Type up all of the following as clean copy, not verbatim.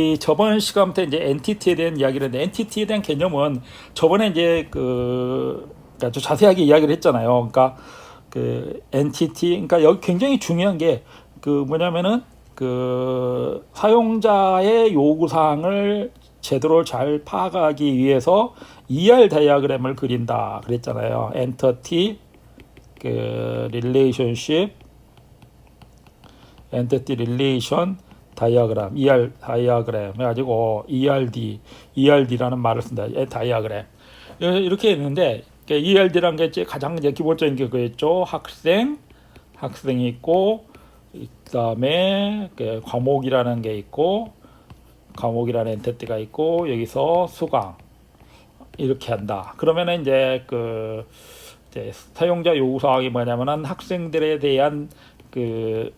이 저번 시간부터 이제 엔티티에 대한 이야기를 했는데, 엔티티에 대한 개념은 저번에 이제 그러니까 좀 자세하게 이야기를 했잖아요. 그러니까 그 엔티티, 그러니까 여기 굉장히 중요한 게 그 뭐냐면은 그 사용자의 요구 사항을 제대로 잘 파악하기 위해서 ER 다이어그램을 그린다 그랬잖아요. 엔티티 그 릴레이션십, 엔티티 릴레이션 다이어그램, ER 다이어그램 해가지고 ERD라는 말을 쓴다. 다이어그램 이렇게 했는데, ERD라는 게 이제 가장 이제 기본적인 게 그랬죠. 학생이 있고, 그다음에 과목이라는 게 있고, 과목이라는 엔티티가 있고, 여기서 수강 이렇게 한다. 그러면은 이제 이제 사용자 요구 사항이 뭐냐면은 학생들에 대한 그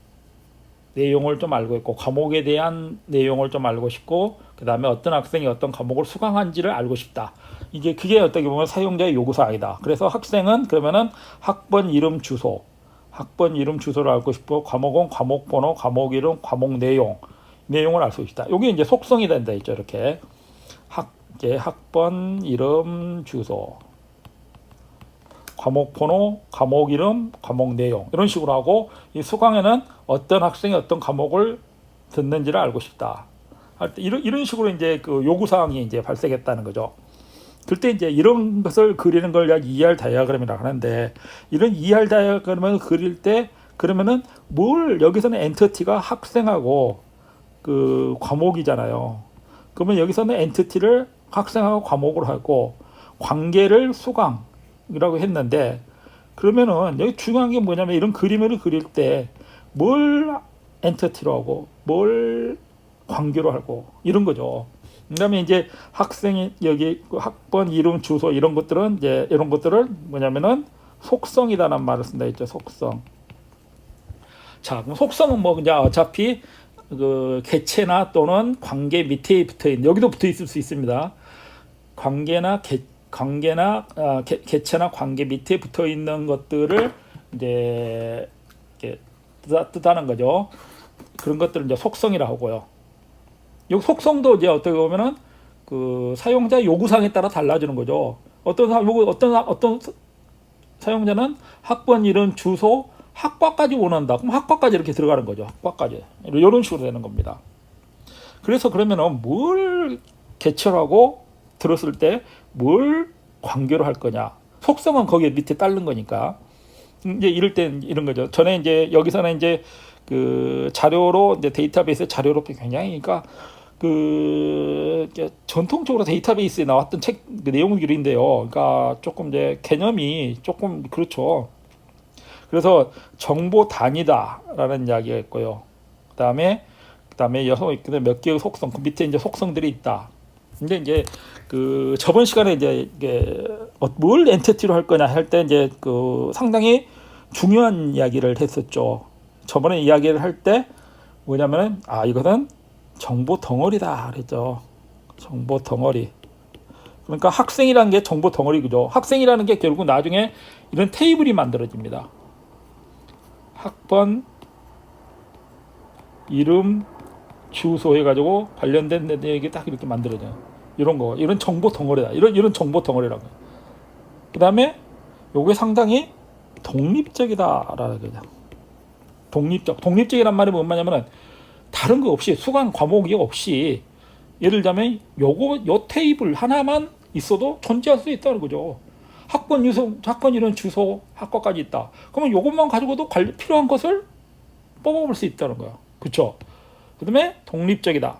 내용을 좀 알고 있고, 과목에 대한 내용을 좀 알고 싶고, 그 다음에 어떤 학생이 어떤 과목을 수강한지를 알고 싶다. 이제 그게 어떻게 보면 사용자의 요구사항이다. 그래서 학생은 그러면은 학번 이름 주소를 알고 싶고, 과목은 과목 번호, 과목 이름, 과목 내용을 알 수 있다. 이게 이제 속성이 된다 있죠. 이렇게 이제 학번 이름 주소, 과목 번호, 과목 이름, 과목 내용 이런 식으로 하고, 이 수강에는 어떤 학생이 어떤 과목을 듣는지를 알고 싶다. 할 때 이런 식으로 이제 그 요구 사항이 이제 발생했다는 거죠. 그때 이제 이런 것을 그리는 걸 ER 다이어그램이라고 하는데, 이런 ER 다이어그램을 그릴 때 그러면은 여기서는 엔티티가 학생하고 그 과목이잖아요. 그러면 여기서는 엔티티를 학생하고 과목으로 하고, 관계를 수강이라고 했는데, 그러면은 여기 중요한 게 뭐냐면, 이런 그림을 그릴 때 뭘 엔티티로 하고 뭘 관계로 하고 이런 거죠. 그다음에 이제 학생이 여기 학번 이름 주소 이런 것들은 이제 이런 것들을 뭐냐면은 속성이다라는 말을 쓴다 했죠. 속성. 자, 그럼 속성은 뭐 그냥 어차피 그 개체나 또는 관계 밑에 붙어 있는, 여기도 붙어 있을 수 있습니다. 개체나 관계 밑에 붙어 있는 것들을 이제 이렇게 뜻하는 거죠. 그런 것들을 이제 속성이라고 하고요. 이 속성도 이제 어떻게 보면은 그 사용자 요구사항에 따라 달라지는 거죠. 어떤 사용자는 학번 이름 주소 학과까지 원한다. 그럼 학과까지 이렇게 들어가는 거죠. 학과까지 이런 식으로 되는 겁니다. 그래서 그러면은 뭘 개체로 하고 들었을 때 뭘 관계로 할 거냐. 속성은 거기에 밑에 따른 거니까. 이제 이럴 때 이런 거죠. 전에 이제 여기서는 이제 그 자료로 이제 데이터베이스 자료로 굉장히, 그러니까 그 전통적으로 데이터베이스에 나왔던 책 그 내용들인데요. 그러니까 조금 이제 개념이 조금 그렇죠. 그래서 정보 단위다라는 이야기가 있고요. 그다음에 몇 개의 속성, 그 밑에 이제 속성들이 있다. 근데 이제 그 저번 시간에 이제 이게 뭘 엔티티로 할 거냐 할 때 이제 그 상당히 중요한 이야기를 했었죠. 저번에 이야기를 할 때 뭐냐면은 이것은 정보 덩어리다 그랬죠. 정보 덩어리. 그러니까 학생이라는 게 정보 덩어리죠. 학생이라는 게 결국 나중에 이런 테이블이 만들어집니다. 학번 이름 주소 해가지고 관련된 내용이 딱 이렇게 만들어져요. 이런 거, 이런 정보 덩어리다. 이런 정보 덩어리라고. 그 다음에 요게 상당히 독립적이다라는 거죠. 독립적이란 말이 뭐냐면은 다른 거 없이, 수강 과목이 없이, 예를 들자면 요 테이블 하나만 있어도 존재할 수 있다는 거죠. 학번 이런 주소 학과까지 있다. 그러면 요것만 가지고도 필요한 것을 뽑아볼 수 있다는 거야. 그렇죠? 그다음에 독립적이다.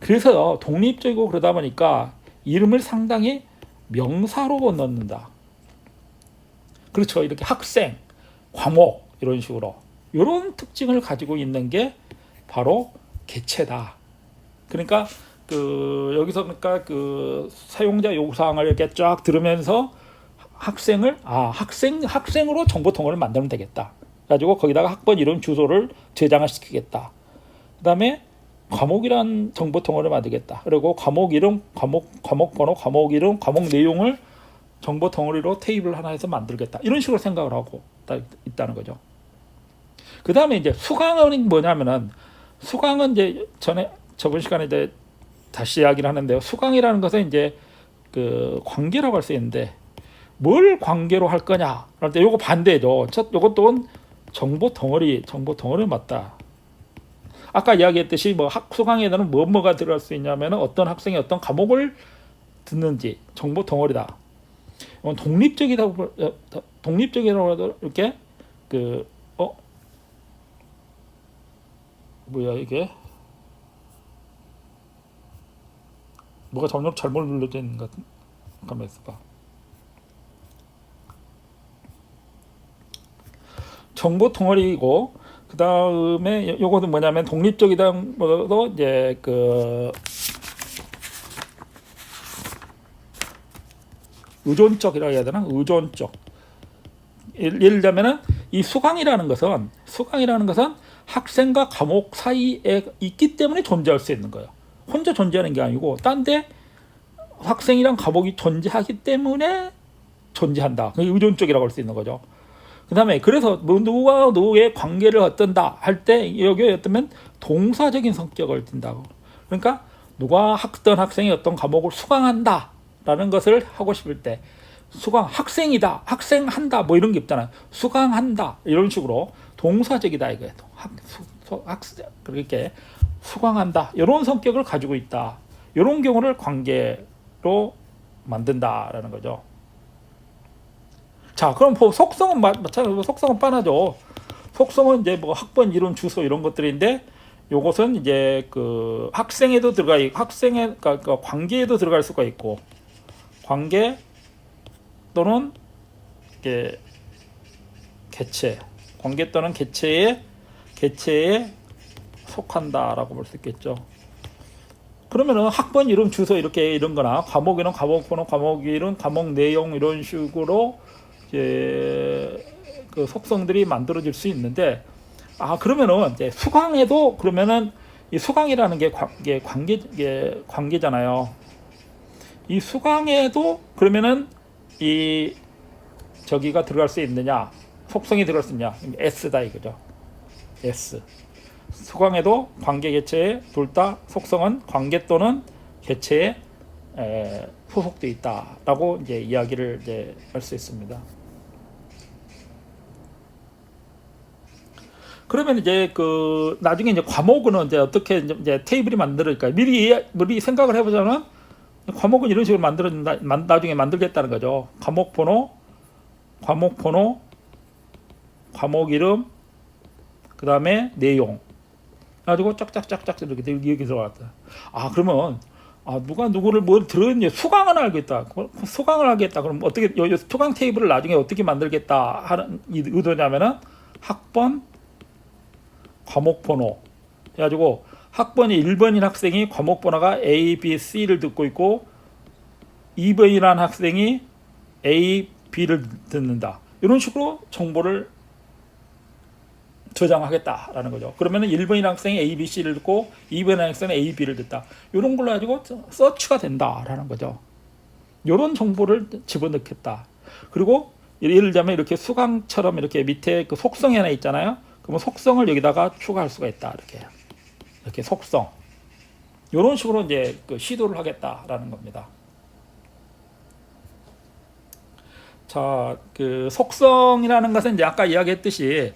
그래서 독립적이고 그러다 보니까 이름을 상당히 명사로 넣는다. 그렇죠. 이렇게 학생, 과목 이런 식으로 이런 특징을 가지고 있는 게 바로 개체다. 그러니까 여기서 그러니까 그 사용자 요구사항을 이렇게 쫙 들으면서 학생으로 정보 덩어리를 만들면 되겠다. 가지고 거기다가 학번 이름 주소를 저장을 시키겠다. 그다음에 과목이란 정보 덩어리를 만들겠다. 그리고 과목 이름, 과목 번호, 과목 이름, 과목 내용을 정보 덩어리로 테이블 하나에서 만들겠다. 이런 식으로 생각을 하고 있다는 거죠. 그 다음에 이제 수강은 뭐냐면은, 수강은 이제 전에 저번 시간에 이제 다시 이야기를 하는데요. 수강이라는 것은 이제 그 관계라고 할 수 있는데 뭘 관계로 할 거냐 할 때 요거 반대죠. 요것도 정보 덩어리 맞다. 아까 이야기했듯이 뭐 수강에는 뭐가 들어갈 수 있냐면 어떤 학생이 어떤 과목을 듣는지 정보 덩어리다. 독립적이라고 해도 이렇게 뭐야 이게 뭐가 점점 잘못 눌러져 있는 것 같은. 가만 있어봐. 정보 덩어리이고 그 다음에 요거는 뭐냐면 독립적이다보다도 이제 그 의존적이라고 해야 되나? 의존적. 예를 들자면은 이 수강이라는 것은 학생과 과목 사이에 있기 때문에 존재할 수 있는 거예요. 혼자 존재하는 게 아니고 딴데 학생이랑 과목이 존재하기 때문에 존재한다. 의존적이라고 할 수 있는 거죠. 그 다음에 그래서 누구와 누구의 관계를 어떤다 할 때 여기에 어떠면 동사적인 성격을 띈다고. 그러니까 누가 어떤 학생이 어떤 과목을 수강한다 라는 것을 하고 싶을 때 학생이다, 학생한다 뭐 이런 게 있잖아요. 수강한다 이런 식으로 동사적이다 이거예요. 그렇게 수강한다 이런 성격을 가지고 있다. 이런 경우를 관계로 만든다라는 거죠. 자, 그럼 속성은 마찬가지로 속성은 뻔하죠. 속성은 이제 뭐 학번, 이름, 주소 이런 것들인데 요것은 이제 그 학생에도 그러니까 관계에도 들어갈 수가 있고 관계 또는 이게 개체, 관계 또는 개체에 속한다라고 볼 수 있겠죠. 그러면은 학번, 이름, 주소 이런 거나 과목 이름, 과목 번호, 과목 이름, 과목 내용 이런 식으로 이제 그 속성들이 만들어질 수 있는데 그러면은 이제 수강에도 그러면은 이 수강이라는 게 관계잖아요. 이 수강에도 그러면은 이 저기가 들어갈 수 있느냐, 속성이 들어갈 수 있느냐, S다 이거죠. S. 수강에도 관계 개체에 둘 다 속성은 관계 또는 개체에 소속되어 있다라고 이제 이야기를 이제 할 수 있습니다. 그러면 이제 그 나중에 이제 과목은 이제 어떻게 이제 테이블이 만들어질까요? 미리 생각을 해보자면 과목은 이런 식으로 나중에 만들겠다는 거죠. 과목 번호, 과목 이름, 그 다음에 내용. 가지고 짝짝짝짝 이렇게 여기 들어갔다. 그러면 누가 누구를 뭘 들었는지 수강을 알겠다. 수강을 하겠다. 그럼 어떻게 수강 테이블을 나중에 어떻게 만들겠다 하는 의도냐면은 학번, 과목 번호 해가지고 학번이 1번인 학생이 과목 번호가 A, B, C를 듣고 있고 2번이라는 학생이 A, B를 듣는다. 이런 식으로 정보를 저장하겠다라는 거죠. 그러면은 1번인 학생이 A, B, C를 듣고 2번인 학생은 A, B를 듣다. 이런 걸로 가지고 서치가 된다라는 거죠. 이런 정보를 집어넣겠다. 그리고 예를 들자면 이렇게 수강처럼 이렇게 밑에 그 속성이 하나 있잖아요. 그러면 속성을 여기다가 추가할 수가 있다. 이렇게 속성. 이런 식으로 이제 그 시도를 하겠다라는 겁니다. 자, 그 속성이라는 것은 이제 아까 이야기했듯이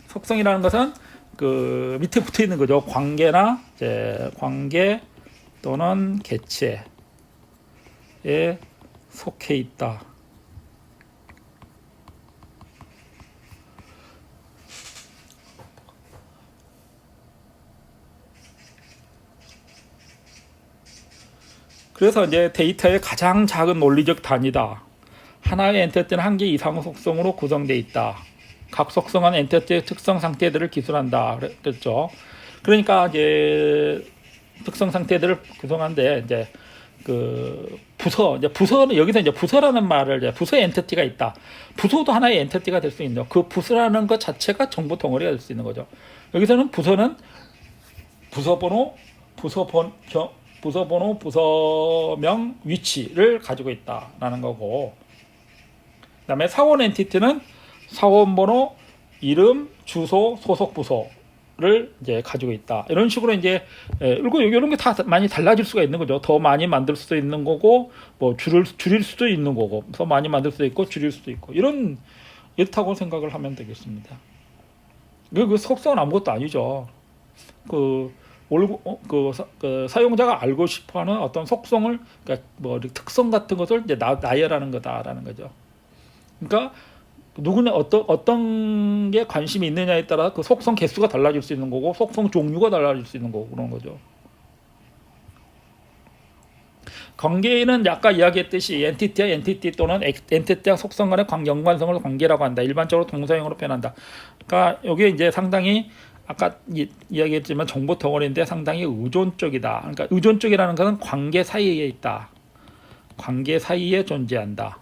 속성이라는 것은 그 밑에 붙어 있는 거죠. 관계나 이제 관계 또는 개체에 속해 있다. 그래서 이제 데이터의 가장 작은 논리적 단위다. 하나의 엔티티는 한 개 이상의 속성으로 구성되어 있다. 각 속성은 엔티티의 특성 상태들을 기술한다. 그랬죠. 그러니까 이제 특성 상태들을 구성하는데 이제 그 부서는 여기서 이제 부서라는 말을 이제 부서 엔티티가 있다. 부서도 하나의 엔티티가 될 수 있는 그 부서라는 것 자체가 정보 덩어리가 될 수 있는 거죠. 여기서는 부서는 부서번호, 부서명, 위치를 가지고 있다라는 거고, 그 다음에 사원 엔티티는 사원번호, 이름, 주소, 소속 부서 이제 가지고 있다. 이런 식으로 이제 그리고 이런 게 다 많이 달라질 수가 있는 거죠. 더 많이 만들 수도 있는 거고, 뭐 줄일 수도 있는 거고, 더 많이 만들 수도 있고, 줄일 수도 있고, 이렇다고 생각을 하면 되겠습니다. 그 속성은 아무것도 아니죠. 그 사용자가 알고 싶어하는 어떤 속성을, 그러니까 뭐 특성 같은 것을 이제 나열하는 거다라는 거죠. 그러니까 누구나 어떤 게 관심이 있느냐에 따라 그 속성 개수가 달라질 수 있는 거고, 속성 종류가 달라질 수 있는 거고, 그런 거죠. 관계는 아까 이야기했듯이 엔티티와 엔티티 또는 엔티티와 속성 간의 연관성을 관계라고 한다. 일반적으로 동사형으로 표현한다. 그러니까 여기 이제 상당히 아까 이야기했지만 정보 덩어리인데 상당히 의존적이다. 그러니까 의존적이라는 것은 관계 사이에 있다. 관계 사이에 존재한다.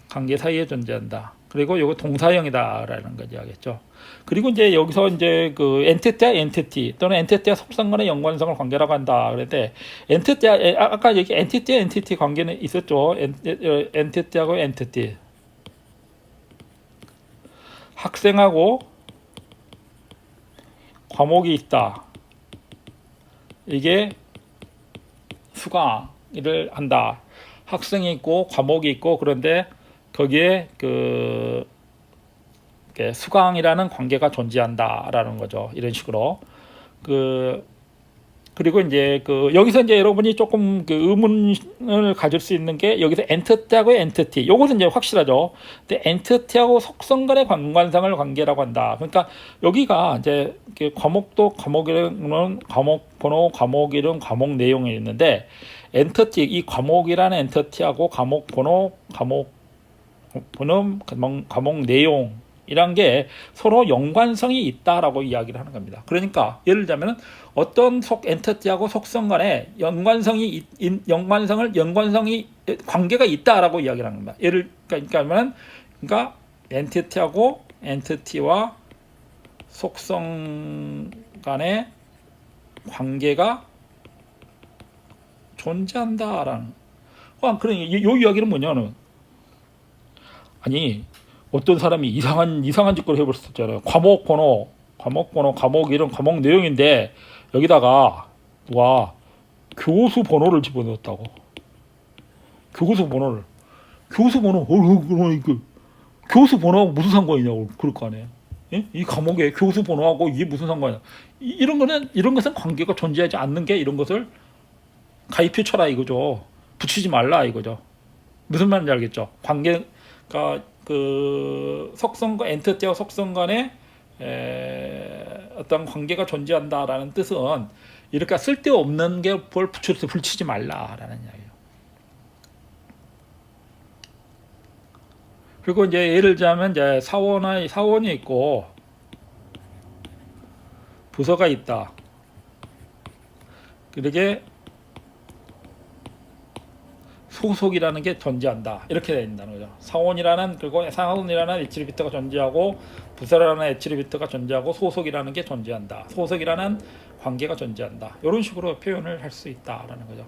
관계 사이에 존재한다. 그리고 이거 동사형이다라는 거 이야기했죠. 그리고 이제 여기서 이제 그 엔티티와 엔티티 또는 엔티티와 속성 간의 연관성을 관계라고 한다. 그런데 엔티티와 아까 여기 엔티티와 엔티티 관계는 있었죠. 엔티티하고 엔티티. 학생하고 과목이 있다. 이게 수강을 한다. 학생이 있고 과목이 있고 그런데 거기에 그 수강이라는 관계가 존재한다라는 거죠. 이런 식으로 그리고 이제 여기서 이제 여러분이 조금 의문을 가질 수 있는 게 여기서 엔티티하고 엔티티 요것은 이제 확실하죠. 근데 엔티티하고 속성 간의 연관성을 관계라고 한다. 그러니까 여기가 이제 과목도 과목 이름은 과목 번호, 과목 이름, 과목 내용이 있는데 엔티티 이 과목이라는 엔티티하고 과목 번호, 과목 내용 이란 게 서로 연관성이 있다라고 이야기를 하는 겁니다. 그러니까 예를 들자면 어떤 엔티티하고 속성 간에 연관성이 관계가 있다라고 이야기를 하는 겁니다. 그러니까 엔티티하고 엔티티와 속성 간의 관계가 존재한다라는. 그러니까 이 이야기는 뭐냐면 아니 어떤 사람이 이상한 짓거리 해볼 수 있잖아요. 과목 번호, 과목 이름, 과목 내용인데 여기다가 교수 번호를 집어넣었다고. 교수 번호, 교수 번호하고 무슨 상관이냐고 그럴 거 아니에요. 예? 이 과목에 교수 번호하고 이게 무슨 상관이야? 이런 것은 관계가 존재하지 않는 게 이런 것을 가입해 쳐라 이거죠. 붙이지 말라 이거죠. 무슨 말인지 알겠죠? 관계가 속성과 엔티티와 속성 간에 어떤 관계가 존재한다라는 뜻은 이렇게 쓸데없는 게 뭘 붙이지 말라라는 이야기예요. 그리고 이제 예를 들자면 이제 사원이 있고 부서가 있다. 그러게 소속이라는 게 존재한다. 이렇게 된다는 거죠. 사원이라는 애트리뷰트가 존재하고 부서라는 애트리뷰트가 존재하고 소속이라는 게 존재한다. 소속이라는 관계가 존재한다. 이런 식으로 표현을 할 수 있다라는 거죠.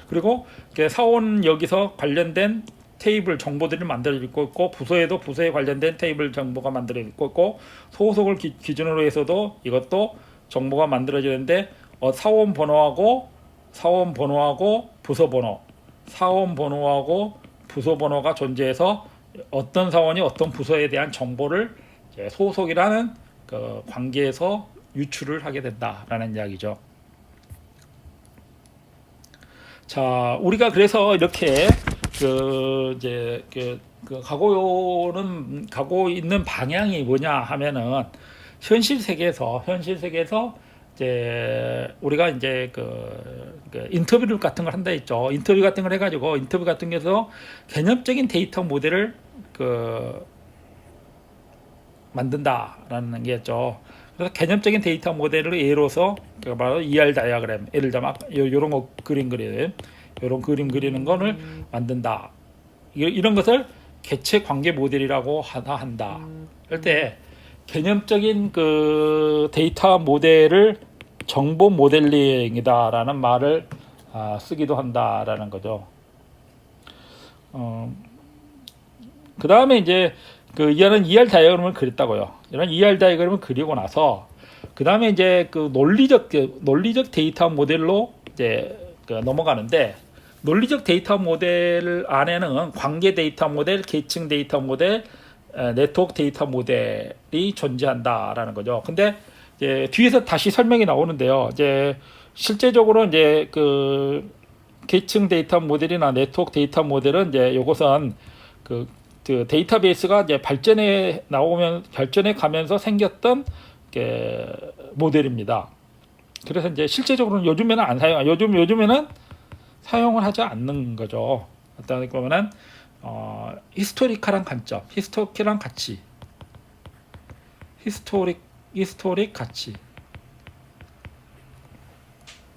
그리고 사원 여기서 관련된 테이블 정보들이 만들어지고 있고 부서에도 부서에 관련된 테이블 정보가 만들어지고 있고 소속을 기준으로 해서도 이것도 정보가 만들어지는데 사원 번호하고 부서 번호, 사원 번호하고 부서 번호가 존재해서 어떤 사원이 어떤 부서에 대한 정보를 소속이라는 관계에서 유출을 하게 된다라는 이야기죠. 자, 우리가 그래서 이렇게 가고 있는 방향이 뭐냐 하면은 현실 세계에서 이제 우리가 이제 인터뷰 같은 걸 한다 했죠. 인터뷰 같은 걸 해가지고 인터뷰 같은 게서 개념적인 데이터 모델을 만든다라는 게였죠. 그래서 개념적인 데이터 모델을 예로서 바로 ER 다이어그램, 예를 들자면 이런 거 이런 그림 그리는 거를 만든다. 이런 것을 개체 관계 모델이라고 한다. 할 때 개념적인 데이터 모델을 정보 모델링이다라는 말을 쓰기도 한다라는 거죠. 그 다음에 이제 이런 ER 다이어그램을 그렸다고요. 이런 ER 다이어그램을 그리고 나서 그 다음에 이제 논리적 데이터 모델로 이제 넘어가는데, 논리적 데이터 모델 안에는 관계 데이터 모델, 계층 데이터 모델, 네트워크 데이터 모델이 존재한다라는 거죠. 근데 이제 뒤에서 다시 설명이 나오는데요. 이제 실제적으로 이제 계층 데이터 모델이나 네트워크 데이터 모델은 이제 요것은 그 데이터베이스가 이제 발전해 가면서 생겼던 모델입니다. 그래서 이제 실제적으로는 요즘에는 안 사용, 요즘에는 사용을 하지 않는 거죠. 어떤 거면은 히스토리컬한 관점, 히스토리컬한 가치,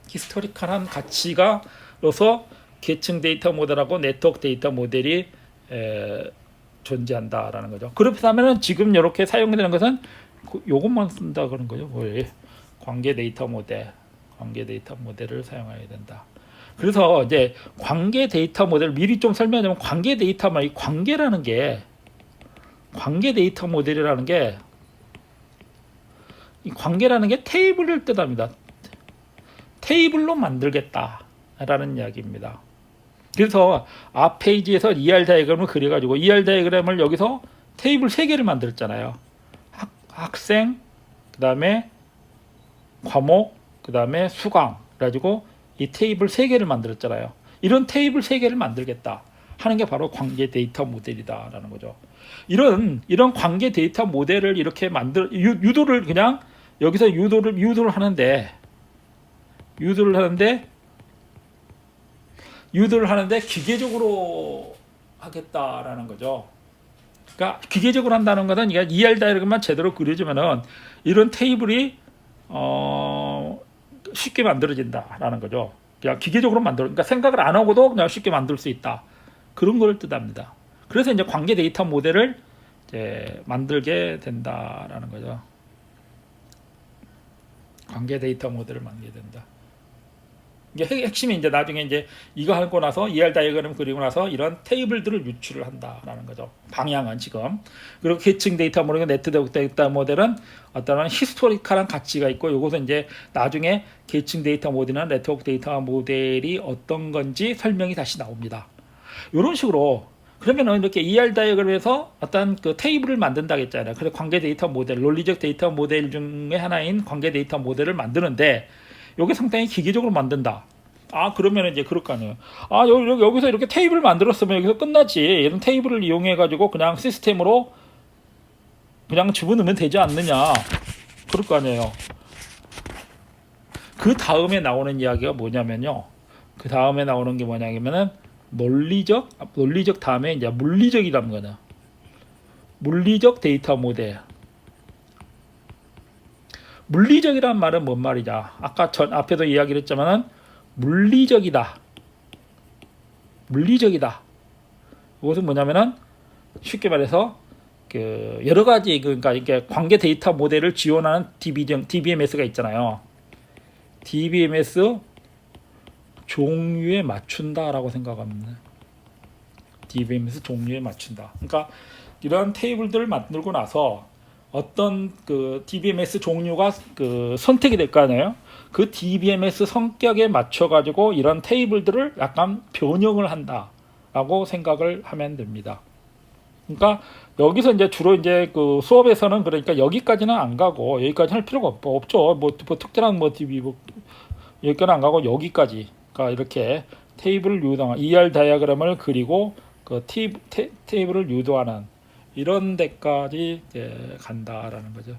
히스토리컬한 가치가로서 계층 데이터 모델하고 네트워크 데이터 모델이 존재한다라는 거죠. 그렇다면은 지금 이렇게 사용되는 것은 요것만 쓴다 그런 거죠. 관계 데이터 모델을 사용해야 된다. 그래서 이제 관계 데이터 모델 미리 좀 설명하자면, 관계 데이터 모델이라는 게 이 관계라는 게 테이블을 뜻합니다. 테이블로 만들겠다라는 이야기입니다. 그래서 앞 페이지에서 ER 다이어그램을 그려가지고 ER 다이어그램을 여기서 테이블 3개를 만들었잖아요. 학생, 그 다음에 과목, 그 다음에 수강, 그래가지고 이 테이블 3개를 만들었잖아요. 이런 테이블 3개를 만들겠다 하는 게 바로 관계 데이터 모델이다라는 거죠. 이런 관계 데이터 모델을 이렇게 유도를 그냥 여기서 유도를 하는데 기계적으로 하겠다라는 거죠. 그러니까 기계적으로 한다는 것은 ER 다이어그램만 제대로 그려주면은 이런 테이블이 쉽게 만들어진다라는 거죠. 그냥 기계적으로 그러니까 생각을 안 하고도 그냥 쉽게 만들 수 있다. 그런 걸 뜻합니다. 그래서 이제 관계 데이터 모델을 이제 만들게 된다라는 거죠. 관계 데이터 모델을 만들게 된다. 이게 핵심이 이제 나중에 이제 이거 하고 나서 ER 다이어그램 그리고 나서 이런 테이블들을 유출을 한다라는 거죠. 방향은 지금. 그리고 계층 데이터 모델, 네트워크 데이터 모델은 어떤 히스토리컬한 가치가 있고, 이것은 이제 나중에 계층 데이터 모델이나 네트워크 데이터 모델이 어떤 건지 설명이 다시 나옵니다. 이런 식으로. 그러면은 이렇게 ER 다이어그램에서 어떤 테이블을 만든다고 했잖아요. 그래서 관계 데이터 모델, 논리적 데이터 모델 중에 하나인 관계 데이터 모델을 만드는데, 여기 상당히 기계적으로 만든다. 그러면 이제 그럴 거 아니에요. 여기서 이렇게 테이블 만들었으면 여기서 끝나지. 이런 테이블을 이용해가지고 그냥 시스템으로 그냥 집어넣으면 되지 않느냐. 그럴 거 아니에요. 그 다음에 나오는 이야기가 뭐냐면요. 그 다음에 나오는 게 뭐냐면은 논리적 다음에 이제 물리적이라는 거냐. 물리적 데이터 모델. 물리적이란 말은 뭔 말이냐. 아까 앞에도 이야기를 했지만은 물리적이다. 이것은 뭐냐면은 쉽게 말해서 여러 가지 그러니까 이게 관계 데이터 모델을 지원하는 DBMS가 있잖아요. DBMS 종류에 맞춘다라고 생각합니다. DBMS 종류에 맞춘다. 그러니까 이런 테이블들을 만들고 나서 어떤 DBMS 종류가 선택이 될 거 아니에요. 그 DBMS 성격에 맞춰 가지고 이런 테이블들을 약간 변형을 한다라고 생각을 하면 됩니다. 그러니까 여기서 이제 주로 이제 수업에서는 그러니까 여기까지는 안 가고, 여기까지 할 필요가 없죠. 뭐 특별한 DB 여기까지는 안 가고 여기까지. 그러니까 이렇게 테이블을 유도하는 ER 다이어그램을 그리고 테이블을 유도하는 이런 데까지 이제 간다라는 거죠.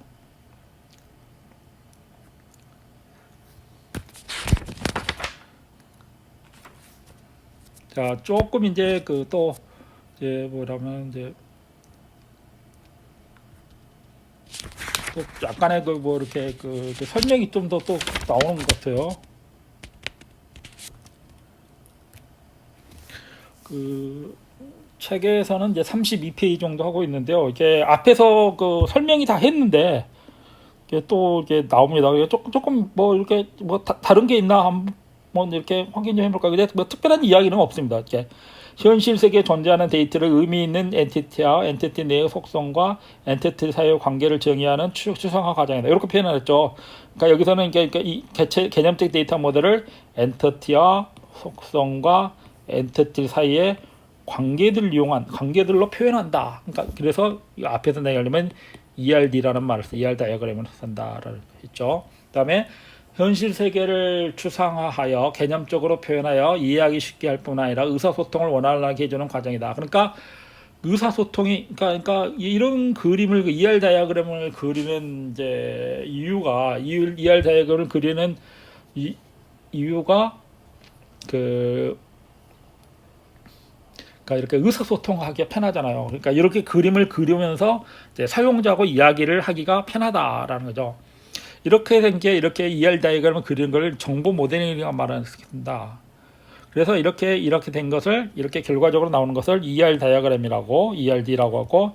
자, 조금 이제 또 이제 뭐라면 이제 또 약간의 뭐 이렇게 설명이 좀 더 또 나오는 것 같아요. 책에서는 이제 32페이지 정도 하고 있는데요. 이게 앞에서 설명이 다 했는데 이게 또 이게 나옵니다. 조금 뭐 이렇게 뭐 다른 게 있나 한번 이렇게 확인 좀 해볼까. 근데 뭐 특별한 이야기는 없습니다. 이렇게 현실 세계에 존재하는 데이터를 의미 있는 엔티티와 엔티티 내의 속성과 엔티티 사이의 관계를 정의하는 추상화 과정이다. 이렇게 표현했죠. 그러니까 여기서는 이 개념적 데이터 모델을 엔티티와 속성과 엔티티 사이의 관계들을 이용한 관계들로 표현한다. 그러니까 그래서 앞에서 내가 하려면 ERD라는 말을 써, ER 다이어그램을 쓴다라고 했죠. 그다음에 현실 세계를 추상화하여 개념적으로 표현하여 이해하기 쉽게 할 뿐 아니라 의사소통을 원활하게 해주는 과정이다. 그러니까 의사소통이 그러니까 이런 그림을 ER 다이어그램을 그리는 이제 이유가 ER 다이어그램을 그리는 이유가 그러니까 이렇게 의사소통하기가 편하잖아요. 그러니까 이렇게 그림을 그리면서 이제 사용자하고 이야기를 하기가 편하다라는 거죠. 이렇게 된 게 이렇게 ER 다이어그램을 그리는 걸 정보 모델링이라고 말한다. 그래서 이렇게 된 것을 이렇게 결과적으로 나오는 것을 ER 다이어그램이라고 ERD라고 하고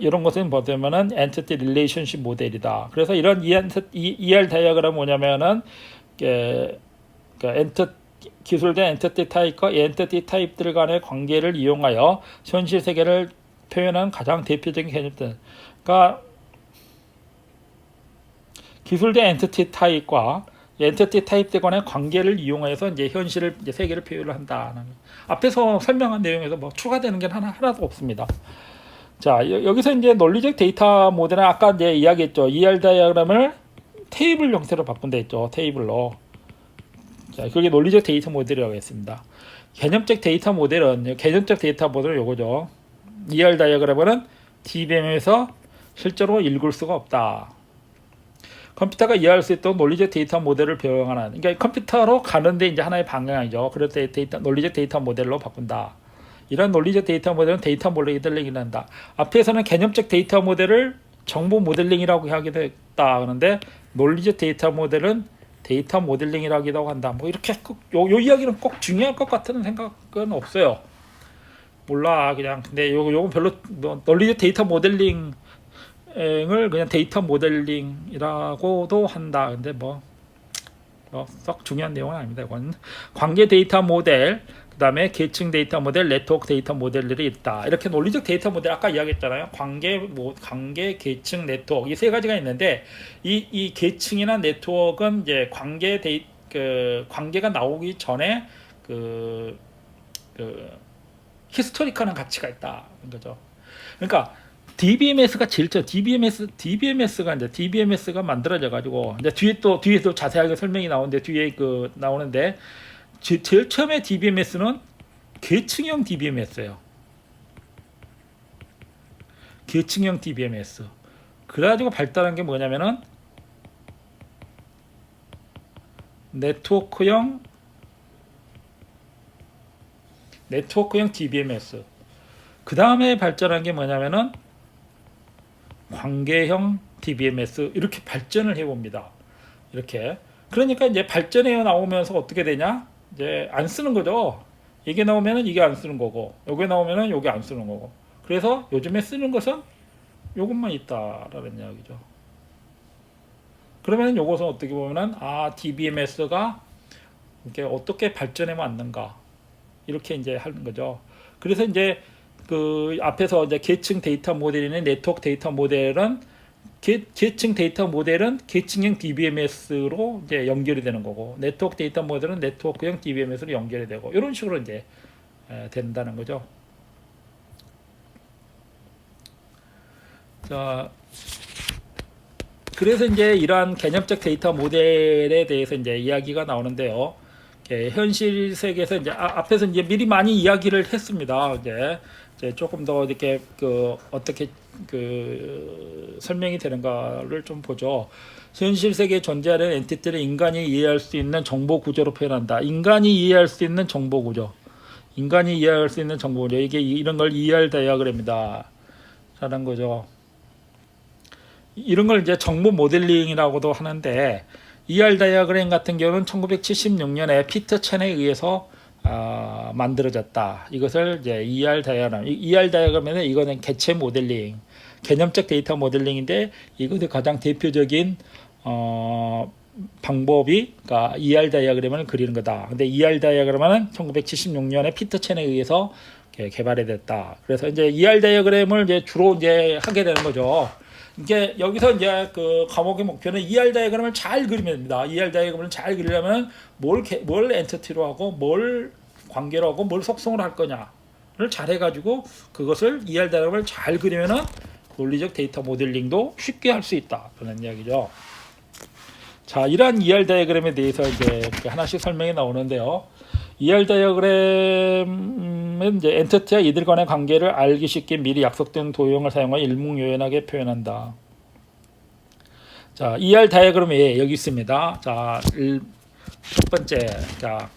이런 것은 보면은 엔티티 릴레이션십 모델이다. 그래서 이런 ER 다이어그램은 뭐냐면은 기술된 엔티티 타입과 엔티티 타입들 간의 관계를 이용하여 현실 세계를 표현한 가장 대표적인 개념들. 그러니까 기술된 엔티티 타입과 엔티티 타입들 간의 관계를 이용해서 이제 현실을 이제 세계를 표현을 한다. 앞에서 설명한 내용에서 뭐 추가되는 게 하나도 없습니다. 자, 여기서 이제 논리적 데이터 모델은 아까 이제 이야기했죠. ER 다이어그램을 테이블 형태로 바꾼다 했죠. 테이블로. 자, 그게 논리적 데이터 모델이라고 했습니다. 개념적 데이터 모델은 요거죠. ER 다이어그램은 DBM에서 실제로 읽을 수가 없다. 컴퓨터가 이해할 수 있도록 논리적 데이터 모델을 배워가는, 그러니까 컴퓨터로 가는데 이제 하나의 방향이죠. 그래서 논리적 데이터 모델로 바꾼다. 이런 논리적 데이터 모델은 데이터 모델링이라고 한다. 앞에서는 개념적 데이터 모델을 정보 모델링이라고 하기도 했다. 그런데 논리적 데이터 모델은 데이터 모델링이라고 한다. 뭐 이렇게 요 이야기는 꼭 중요할 것 같은 생각은 없어요. 몰라 그냥. 근데 요건 별로 논리적 데이터 모델링 을 그냥 데이터 모델링이라고도 한다. 근데 썩 중요한 내용은 아닙니다. 이건 관계 데이터 모델, 그 다음에 계층 데이터 모델, 네트워크 데이터 모델들이 있다. 이렇게 논리적 데이터 모델 아까 이야기했잖아요. 관계, 계층, 네트워크 이 세 가지가 있는데 이 계층이나 네트워크는 이제 관계가 나오기 전에 히스토리컬한 가치가 있다. 거죠. 그러니까 DBMS가 제일 DBMS가 만들어져 가지고 이제 뒤에 또 자세하게 설명이 나오는데 뒤에 나오는데 제일 처음에 DBMS는 계층형 DBMS예요. 계층형 DBMS. 그래가지고 발달한 게 뭐냐면은 네트워크형 DBMS. 그 다음에 발전한 게 뭐냐면은 관계형 DBMS 이렇게 발전을 해봅니다. 이렇게. 그러니까 이제 발전해 나오면서 어떻게 되냐? 이제 안 쓰는 거죠. 이게 나오면은 이게 안 쓰는 거고, 요게 나오면은 요게 안 쓰는 거고. 그래서 요즘에 쓰는 것은 요것만 있다라는 이야기죠. 그러면 요것은 어떻게 보면은 DBMS가 이렇게 어떻게 발전해 왔는가 이렇게 이제 하는 거죠. 그래서 이제 앞에서 이제 계층 데이터 모델이나 네트워크 데이터 모델은 계층 데이터 모델은 계층형 DBMS로 이제 연결이 되는 거고, 네트워크 데이터 모델은 네트워크형 DBMS로 연결이 되고, 이런 식으로 이제 된다는 거죠. 자, 그래서 이제 이러한 개념적 데이터 모델에 대해서 이제 이야기가 나오는데요. 현실 세계에서 이제 앞에서 이제 미리 많이 이야기를 했습니다. 이제 조금 더 이렇게 어떻게 설명이 되는가를 좀 보죠. 현실 세계에 존재하는 엔티티를 인간이 이해할 수 있는 정보 구조로 표현한다. 인간이 이해할 수 있는 정보 구조. 이게 이런 걸 ER 다이어그램이다. 라는 거죠. 이런 걸 이제 정보 모델링이라고도 하는데, ER 다이어그램 같은 경우는 1976년에 피터 첸에 의해서 만들어졌다. 이것을 이제 ER 다이어그램에는 이거는 개체 모델링, 개념적 데이터 모델링인데 이것이 가장 대표적인 방법이 그러니까 ER 다이어그램을 그리는 거다. 근데 ER 다이어그램은 1976년에 피터 첸에 의해서 개발이 됐다. 그래서 이제 ER 다이어그램을 이제 주로 이제 하게 되는 거죠. 이게 여기서 이제 그 과목의 목표는 ER 다이어그램을 잘 그리면 됩니다. ER 다이어그램을 잘 그리려면 뭘 엔티티로 하고 뭘 관계로 하고 뭘 속성으로 할 거냐를 잘 해가지고 그것을 ER 다이어그램을 잘 그리면은 논리적 데이터 모델링도 쉽게 할 수 있다. 그런 이야기죠. 자, 이러한 ER 다이어그램에 대해서 이제 하나씩 설명이 나오는데요. ER 다이어그램은 이제 엔티티와 이들 간의 관계를 알기 쉽게 미리 약속된 도형을 사용하여 일목요연하게 표현한다. 자, ER 다이어그램이 여기 있습니다. 자, 첫 번째. 자,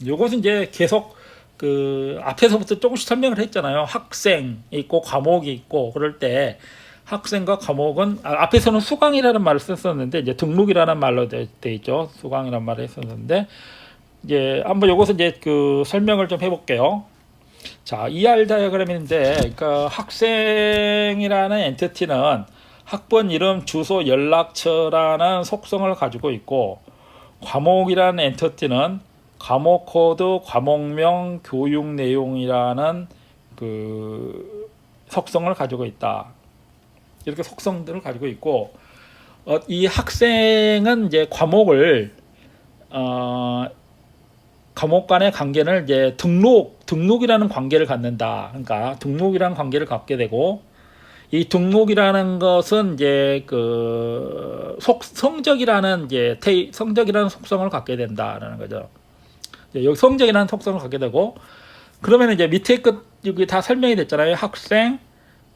요것은 이제 계속 그 앞에서부터 조금씩 설명을 했잖아요. 학생 있고 과목이 있고 그럴 때 학생과 과목은 앞에서는 수강이라는 말을 썼었는데 이제 등록이라는 말로 돼 있죠. 수강이라는 말을 했었는데 이제 한번 요것은 이제 그 설명을 좀 해볼게요. 자, ER 다이어그램인데 그러니까 학생이라는 엔티티는 학번 이름, 주소, 연락처라는 속성을 가지고 있고 과목이라는 엔티티는 과목 코드, 과목명, 교육 내용이라는 그 속성을 가지고 있다. 이렇게 속성들을 가지고 있고 이 학생은 이제 과목을 과목 간의 관계를 이제 등록이라는 관계를 갖는다. 그러니까 등록이라는 관계를 갖게 되고 이 등록이라는 것은 이제 그 성적이라는 이제 성적이라는 속성을 갖게 된다라는 거죠. 여기 성적이라는 속성을 갖게 되고 그러면 이제 밑에 것 여기 다 설명이 됐잖아요. 학생,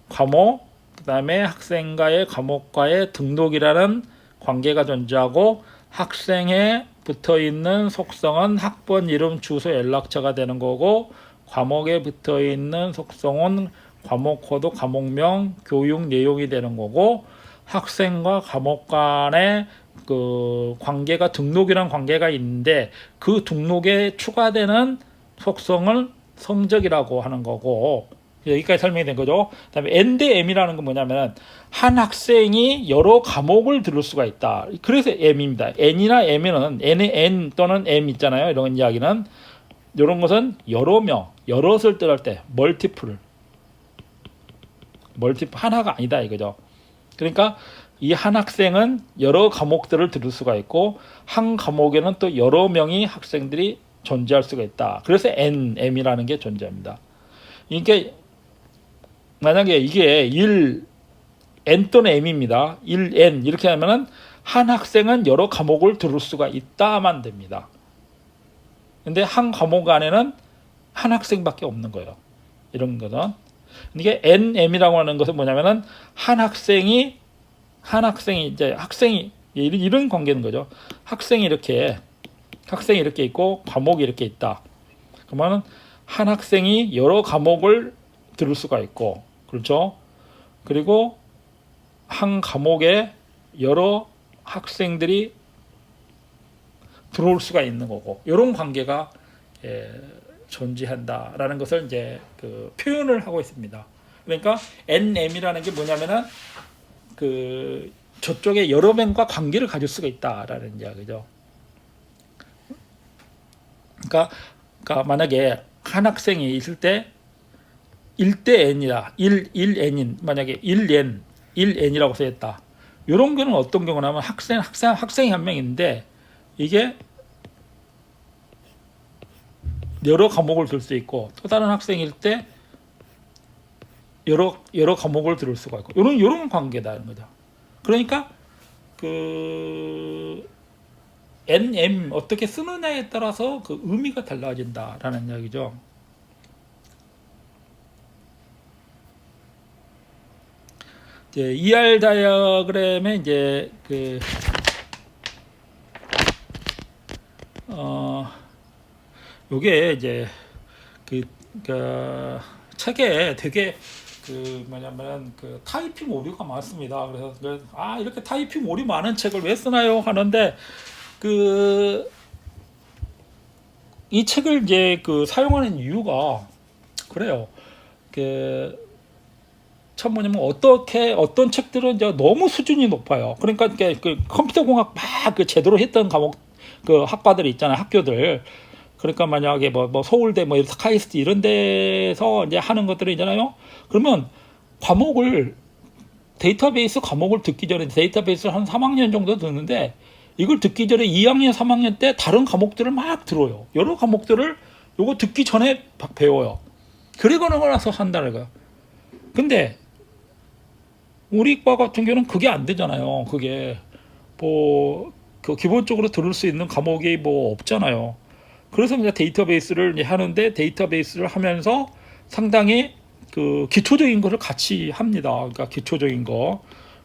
과목, 그다음에 학생과의 과목과의 등록이라는 관계가 존재하고 학생에 붙어 있는 속성은 학번 이름, 주소, 연락처가 되는 거고 과목에 붙어 있는 속성은 과목 코드, 과목명, 교육 내용이 되는 거고 학생과 과목 간의 그 관계가 등록이란 관계가 있는데 그 등록에 추가되는 속성을 성적이라고 하는 거고 여기까지 설명이 된 거죠. 그다음에 N 대 M이라는 건 뭐냐면 한 학생이 여러 과목을 들을 수가 있다. 그래서 M입니다. N이나 M은 N 또는 M 있잖아요. 이런 이야기는 이런 것은 여러 명, 여럿을 뜻할 때 멀티플 하나가 아니다 이거죠. 그러니까 이 한 학생은 여러 과목들을 들을 수가 있고 한 과목에는 또 여러 명의 학생들이 존재할 수가 있다. 그래서 M이라는 게 존재합니다. 이게 만약에 이게 N 또는 M입니다. 1N 이렇게 하면은 한 학생은 여러 과목을 들을 수가 있다만 됩니다. 근데 한 과목 안에는 한 학생밖에 없는 거예요. 이런 거는. 이게 NM이라고 하는 것은 뭐냐면은 한 학생이 이제 학생이 이런 관계는 거죠. 학생이 이렇게 있고 과목이 이렇게 있다. 그러면은 한 학생이 여러 과목을 들을 수가 있고 그렇죠. 그리고 한 과목에 여러 학생들이 들어올 수가 있는 거고 이런 관계가 존재한다라는 것을 이제 그 표현을 하고 있습니다. 그러니까 NM이라는 게 뭐냐면은 그 저쪽에 여러 명과 관계를 가질 수가 있다라는 이야기죠. 그러니까 만약에 한 학생이 있을 때 1대 N이다. 1N인 만약에 1N이라고 써있다. 이런 경우는 어떤 경우냐면 학생이 한 명인데 이게 여러 과목을 들 수 있고 또 다른 학생일 때 여러 과목을 들을 수가 있고 이런 관계다는 거죠. 그러니까 그 NM 어떻게 쓰느냐에 따라서 그 의미가 달라진다라는 이야기죠. 이제 ER 다이어그램에 이제 요게 이제 그 책에 되게 뭐냐면 타이핑 오류가 많습니다. 그래서 이렇게 타이핑 오류 많은 책을 왜 쓰나요? 하는데 이 책을 이제 사용하는 이유가 그래요. 참 뭐냐면 어떤 책들은 이제 너무 수준이 높아요. 그러니까 그 컴퓨터 공학 막 그 제대로 했던 과목 그 학과들이 있잖아요. 학교들. 그러니까 만약에 뭐 서울대 뭐 스카이스트 이런 데서 이제 하는 것들이 있잖아요. 그러면 과목을 데이터베이스 과목을 듣기 전에 데이터베이스를 한 3학년 정도 듣는데 이걸 듣기 전에 2학년, 3학년 때 다른 과목들을 막 들어요. 여러 과목들을 요거 듣기 전에 막 배워요. 그리고 나서 한다는 거야. 근데 우리 과 같은 경우는 그게 안 되잖아요. 그게 뭐 그 기본적으로 들을 수 있는 과목이 뭐 없잖아요. 그래서 이제 데이터베이스를 이제 하는데 데이터베이스를 하면서 상당히 그 기초적인 거를 같이 합니다. 그러니까 기초적인 거.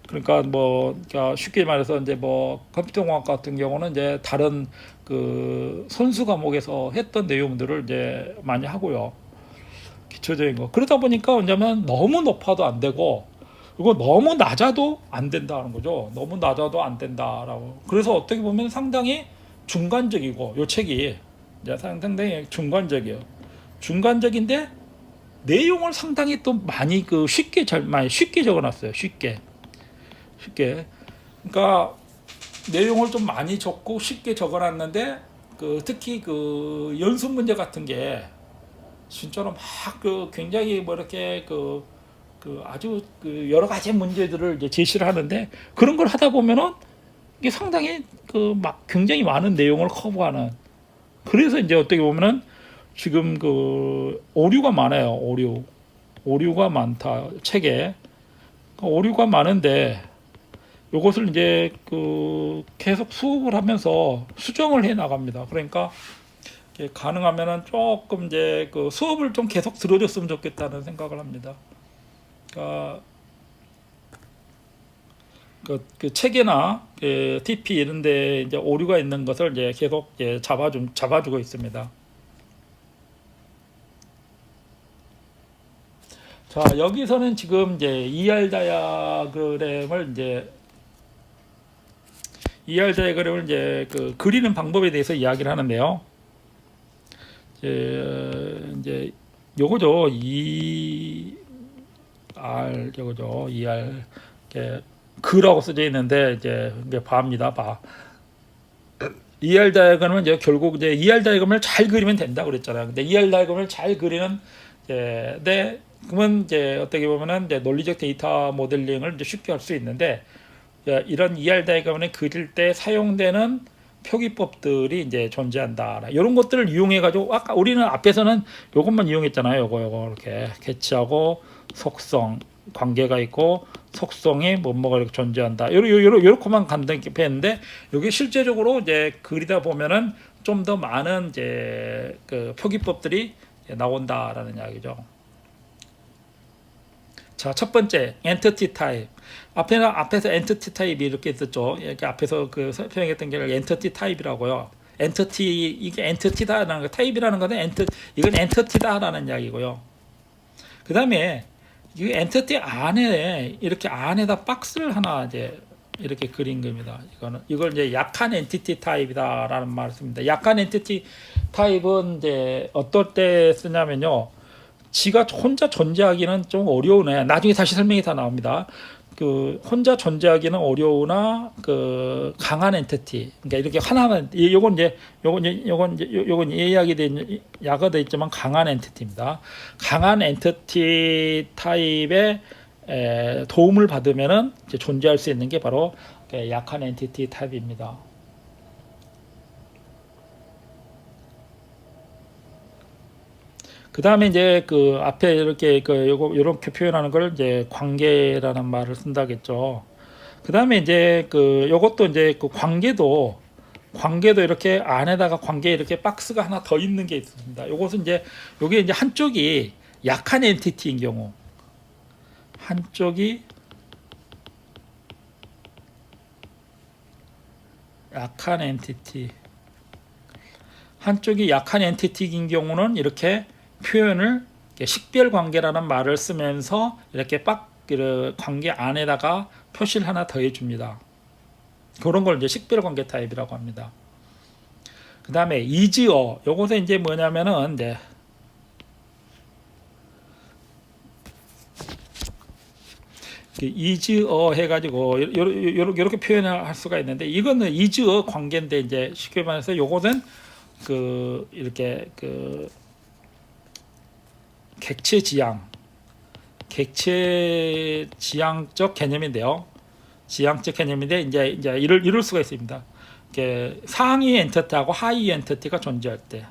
그러니까 뭐 그러니까 쉽게 말해서 이제 뭐 컴퓨터공학 같은 경우는 이제 다른 그 선수 과목에서 했던 내용들을 이제 많이 하고요. 기초적인 거. 그러다 보니까 왜냐면 너무 높아도 안 되고 그리고 너무 낮아도 안 된다는 거죠. 너무 낮아도 안 된다라고. 그래서 어떻게 보면 상당히 중간적이고 요 책이 이제 상당히 중간적이에요. 중간적인데 내용을 상당히 또 많이 그 많이 쉽게 적어놨어요. 쉽게. 그러니까 내용을 좀 많이 적고 쉽게 적어놨는데 그 특히 그 연습 문제 같은 게 진짜로 막 그 굉장히 뭐 이렇게 그 아주 그 여러 가지 문제들을 이제 제시를 하는데 그런 걸 하다 보면은 이게 상당히 그 막 굉장히 많은 내용을 커버하는. 그래서 이제 어떻게 보면은 지금 그 오류가 많아요. 오류가 많다 책에. 오류가 많은데 요것을 이제 그 계속 수업을 하면서 수정을 해 나갑니다. 그러니까 가능하면은 조금 이제 그 수업을 좀 계속 들어줬으면 좋겠다는 생각을 합니다. 그러니까 그 책이나 TP 이런데 이제 오류가 있는 것을 이제 계속 이제 잡아주고 있습니다. 자, 여기서는 지금 이제 ER 다이어그램을 이제 그 그리는 방법에 대해서 이야기를 하는데요. 이제 요거죠. 요거죠. 이렇게 그라고 써져 있는데 이제 이게 바입니다. 바. ER 다이어그램은 이제 결국 이제 ER 다이어그램을 잘 그리면 된다 그랬잖아요. 근데 ER 다이어그램을 잘 그리는 네, 그러면 이제 어떻게 보면은 이제 논리적 데이터 모델링을 이제 쉽게 할 수 있는데 이런 ER 다이어그램을 그릴 때 사용되는 표기법들이 이제 존재한다. 이런 것들을 이용해 가지고 아까 우리는 앞에서는 이것만 이용했잖아요. 요거 이렇게 개치하고 속성 관계가 있고 속성이 뭐뭐가 이렇게 존재한다. 요렇게만 간단히 했는데 이게 실제적으로 이제 그리다 보면은 좀 더 많은 이제 그 표기법들이 나온다라는 이야기죠. 자, 첫 번째 엔티티 타입. 앞에서 엔티티 타입이 이렇게 있었죠. 이렇게 앞에서 그 설명했던 게 엔티티 타입이라고요. 이게 엔티티다라는 거, 타입이라는 거는 이건 엔티티다라는 이야기고요. 그 다음에 이 엔티티 안에 이렇게 안에다 박스를 하나 이제 이렇게 그린 겁니다. 이걸 이제 약한 엔티티 타입이다라는 말을 씁니다. 약한 엔티티 타입은 이제 어떨 때 쓰냐면요. 지가 혼자 존재하기는 좀 어려우네. 나중에 다시 설명이 다 나옵니다. 그 혼자 존재하기는 어려우나 그 강한 엔티티. 그러니까 이렇게 하나만 요건 예약이 야가 있지만 강한 엔티티입니다. 강한 엔티티 타입의 도움을 받으면은 이제 존재할 수 있는 게 바로 약한 엔티티 타입입니다. 그 다음에 이제 그 앞에 이렇게 요렇게 표현하는 걸 이제 관계라는 말을 쓴다겠죠. 그 다음에 이제 요것도 이제 그 관계도 이렇게 안에다가 관계 이렇게 박스가 하나 더 있는 게 있습니다. 요것은 이제 요게 이제 한쪽이 약한 엔티티인 경우, 한쪽이 약한 엔티티인 경우는 이렇게 표현을 식별관계라는 말을 쓰면서 이렇게 관계 안에다가 표시를 하나 더해 줍니다. 그런 걸 이제 식별관계 타입이라고 합니다. 그 다음에 이지어, 요것은 이제 뭐냐면은 이즈어 해가지고 이렇게 표현할 수가 있는데 이거는 이즈어 관계인데 이제 쉽게 말해서 요것은 이렇게 객체 지향적 개념인데요. 지향적 개념인데 이제 이럴 수가 있습니다. 이렇게 상위 엔티티하고 하위 엔티티가 존재할 때,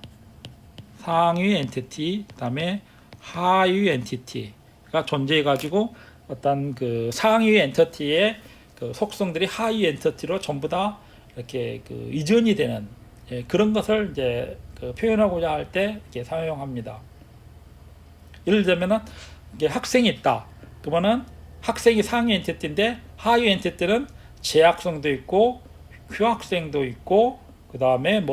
상위 엔티티 그다음에 하위 엔티티가 존재해 가지고 어떤 상위 엔티티의 속성들이 하위 엔티티로 전부 다 이렇게 이전이 되는 그런 것을 이제 표현하고자 할 때 이렇게 사용합니다. 예를 들면은 이게 학생이 있다. 그러면은 학생이 상위 엔티티인데 하위 엔티티는 재학생도 있고 휴학생도 있고 그 다음에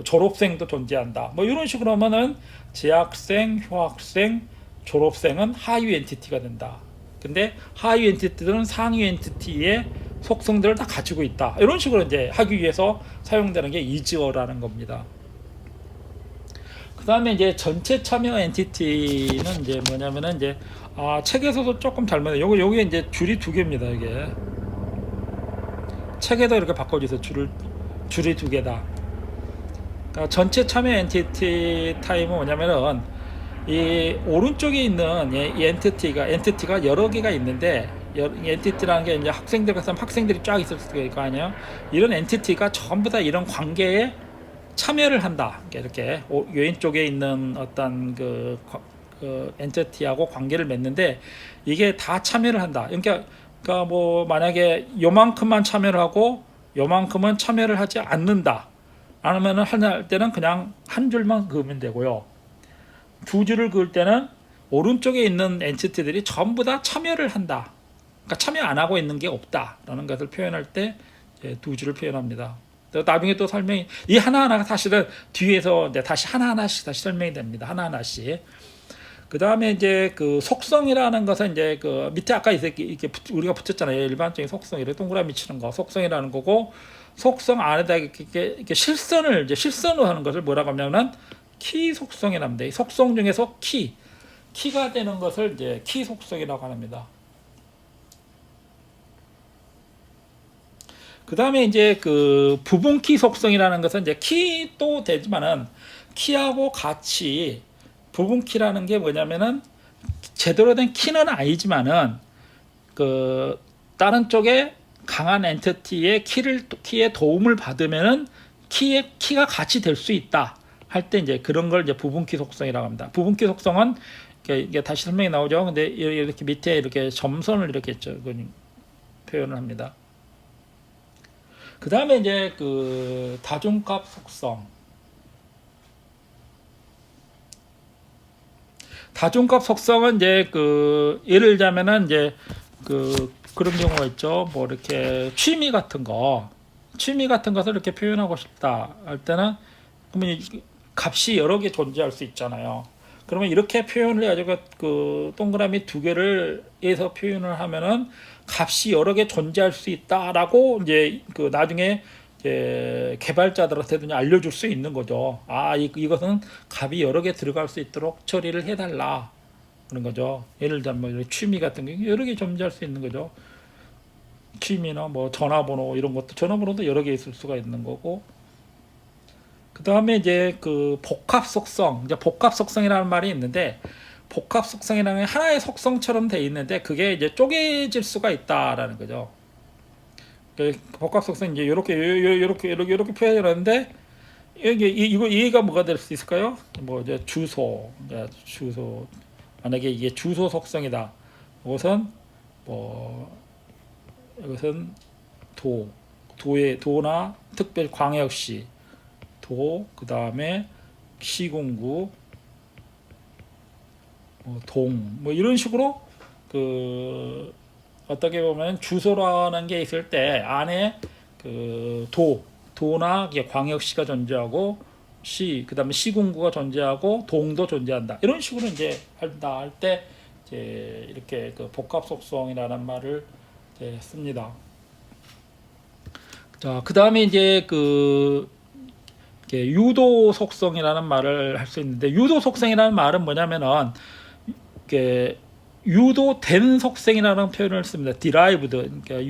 졸업생도 존재한다. 뭐 이런 식으로 하면은 재학생, 휴학생, 졸업생은 하위 엔티티가 된다. 근데 하위 엔티티들은 상위 엔티티의 속성들을 다 가지고 있다. 이런 식으로 이제 하기 위해서 사용되는 게 이즈어라는 겁니다. 그 다음에 이제 전체 참여 엔티티는 이제 뭐냐면은 이제 책에서도 조금 닮아요. 요게 이제 줄이 두 개입니다. 이게 책에도 이렇게 바꿔주세요. 줄이 두 개다. 그러니까 전체 참여 엔티티 타입은 뭐냐면은 이 오른쪽에 있는 이 엔티티가 여러 개가 있는데 엔티티라는 게 이제 학생들 같으면 학생들이 쫙 있을 수가 있을 거 아니에요. 이런 엔티티가 전부 다 이런 관계에 참여를 한다. 이렇게 왼쪽에 있는 어떤 엔티티하고 관계를 맺는데 이게 다 참여를 한다. 그러니까 뭐 만약에 요만큼만 참여를 하고 요만큼은 참여를 하지 않는다. 아니면은 할 때는 그냥 한 줄만 그으면 되고요. 두 줄을 그을 때는 오른쪽에 있는 엔티티들이 전부 다 참여를 한다. 그러니까 참여 안 하고 있는 게 없다라는 것을 표현할 때 두 줄을 표현합니다. 나중에 또 설명이 이 하나하나가 사실은 뒤에서 다시 하나하나씩 다시 설명이 됩니다. 하나하나씩. 그 다음에 이제 속성이라는 것은 이제 밑에 아까 이렇게 우리가 붙였잖아요. 일반적인 속성 이렇게 동그라미 치는 거 속성이라는 거고 속성 안에다 이렇게 실선을 하는 것을 뭐라고 하냐면 키 속성이랍니다. 이 속성 중에서 키가 되는 것을 이제 키 속성이라고 합니다. 그 다음에 이제 부분 키 속성이라는 것은 이제 키도 되지만은 키하고 같이 부분 키라는 게 뭐냐면은 제대로 된 키는 아니지만은 다른 쪽에 강한 엔티티의 키의 도움을 받으면은 키가 같이 될 수 있다 할 때 이제 그런 걸 이제 부분키 속성이라고 합니다. 부분키 속성은 이게 다시 설명이 나오죠. 근데 이렇게 밑에 이렇게 점선을 이렇게 표현을 합니다. 그 다음에 이제 다중값 속성. 다중값 속성은 이제 예를 들자면은 이제 그런 경우가 있죠. 뭐 이렇게 취미 같은 것을 이렇게 표현하고 싶다 할 때는 그러면 값이 여러 개 존재할 수 있잖아요. 그러면 이렇게 표현을 해가지고 동그라미 두 개를 해서 표현을 하면은 값이 여러 개 존재할 수 있다라고 이제 나중에 이제 개발자들한테도 알려줄 수 있는 거죠. 이것은 값이 여러 개 들어갈 수 있도록 처리를 해달라 그런 거죠. 예를 들면 뭐 취미 같은 게 여러 개 존재할 수 있는 거죠. 취미나 뭐 전화번호 이런 것도 전화번호도 여러 개 있을 수가 있는 거고. 그 다음에 이제 복합 속성이라는 말이 있는데 복합 속성이라는 게 하나의 속성처럼 돼 있는데 그게 이제 쪼개질 수가 있다라는 거죠. 복합 속성 이제 이렇게 표현하는데 이가 뭐가 될 수 있을까요? 뭐 이제 주소 만약에 이게 주소 속성이다. 이것은 도나 특별 광역시 그 다음에 시군구 뭐 이런 식으로 어떻게 보면 주소라는 게 있을 때 안에 도나 광역시가 존재하고 그 다음에 시군구가 존재하고 동도 존재한다. 이런 식으로 이제 한다 할 때 이제 이렇게 복합 속성이라는 말을 이제 씁니다. 자, 그 다음에 이제 유도 속성이라는 말을 할 수 있는데 유도 속성이라는 말은 뭐냐면은 유도된 속성이라는 표현을 씁니다. derived. 그러니까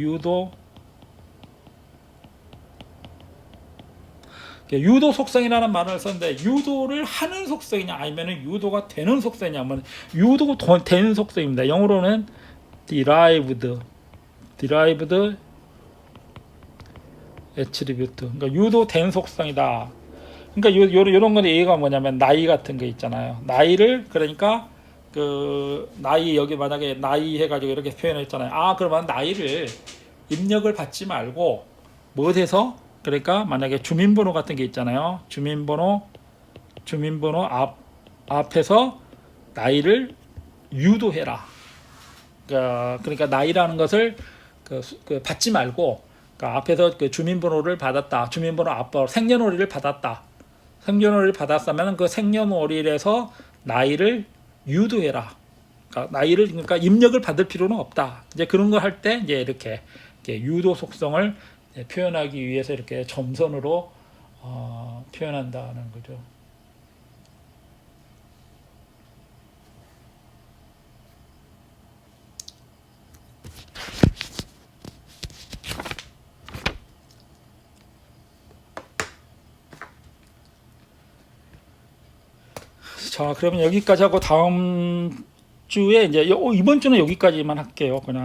유도 속성이라는 말을 썼는데 유도를 하는 속성이냐 아니면 유도가 되는 속성이냐 하면 유도된 속성입니다. 영어로는 derived attribute. 그러니까 유도된 속성이다. 그러니까 요런 건 얘기가 뭐냐면 나이 같은 거 있잖아요. 나이를 그러니까 그 나이 여기 만약에 나이 해가지고 이렇게 표현했잖아요. 아 그러면 나이를 입력을 받지 말고 뭐해서 그러니까 만약에 주민번호 같은 게 있잖아요. 주민번호 앞에서 나이를 유도해라. 그러니까 나이라는 것을 그 받지 말고 그러니까 앞에서 그 주민번호를 받았다. 주민번호 앞으로 생년월일을 받았다. 생년월일 받았으면 그 생년월일에서 나이를 유도해라. 그러니까 입력을 받을 필요는 없다. 이제 그런 거 할 때 이제 이렇게 유도 속성을 표현하기 위해서 이렇게 점선으로 표현한다는 거죠. 자, 그러면 여기까지 하고 다음 주에 이제 이번 주는 여기까지만 할게요. 그냥.